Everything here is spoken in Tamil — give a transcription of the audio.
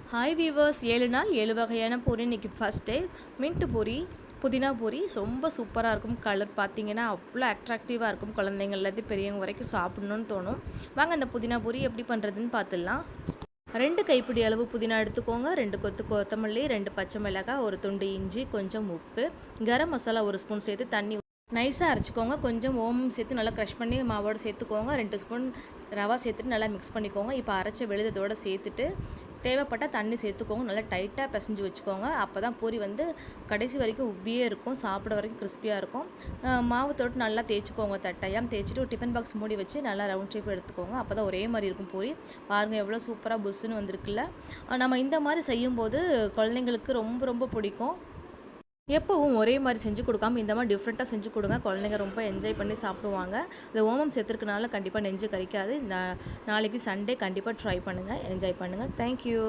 ஹாய் வீவர்ஸ், 7 நாள் 7 வகையான பூரி. இன்றைக்கி ஃபஸ்ட் டே. மின்ட்டு பூரி, புதினா பூரி ரொம்ப சூப்பராக இருக்கும். கலர் பார்த்தீங்கன்னா அவ்வளோ அட்ராக்டிவாக இருக்கும். குழந்தைங்கள்லேருந்து பெரியவங்க வரைக்கும் சாப்பிட்ணுன்னு தோணும். வாங்க அந்த புதினா பூரி எப்படி பண்ணுறதுன்னு பார்த்துடலாம். 2 கைப்பிடி அளவு புதினா எடுத்துக்கோங்க, 2 கொத்து கொத்தமல்லி, 2 பச்சை மிளகாய், ஒரு துண்டு இஞ்சி, கொஞ்சம் உப்பு, கரம் மசாலா 1 ஸ்பூன் சேர்த்து தண்ணி நைஸாக அரைச்சிக்கோங்க. கொஞ்சம் ஓமம் சேர்த்து நல்லா க்ரஷ் பண்ணி மாவோடு சேர்த்துக்கோங்க. 2 ஸ்பூன் ரவா சேர்த்துட்டு நல்லா மிக்ஸ் பண்ணிக்கோங்க. இப்போ அரைச்ச விழுதத்தோடு சேர்த்துட்டு தேவைப்பட்டால் தண்ணி சேர்த்துக்கோங்க. நல்லா டைட்டாக பிசைஞ்சு வச்சுக்கோங்க. அப்போ தான் பூரி கடைசி வரைக்கும் உப்பியே இருக்கும், சாப்பிட வரைக்கும் கிறிஸ்பியாக இருக்கும். மாவு தொட்டு நல்லா தேய்ச்சிக்கோங்க. தட்டையாக தேய்ச்சிட்டு ஒரு டிஃபன் பாக்ஸ் மூடி வச்சு நல்லா ரவுண்ட் ஷேப் எடுத்துக்கோங்க. அப்போ தான் ஒரே மாதிரி இருக்கும் பூரி. பாருங்கள் எவ்வளோ சூப்பராக புஷ்ஷுன்னு வந்திருக்குல்ல. நம்ம இந்த மாதிரி செய்யும்போது குழந்தைங்களுக்கு ரொம்ப ரொம்ப பிடிக்கும். எப்போவும் ஒரே மாதிரி செஞ்சு கொடுக்காம இந்த மாதிரி டிஃப்ரெண்ட்டாக செஞ்சு கொடுங்க. குழந்தைங்க ரொம்ப என்ஜாய் பண்ணி சாப்பிடுவாங்க. இந்த ஓமம் சேர்த்துருக்கனால கண்டிப்பாக நெஞ்சு கறிக்காது. நாளைக்கு சண்டே கண்டிப்பாக ட்ரை பண்ணுங்கள், என்ஜாய் பண்ணுங்கள். தேங்க்யூ.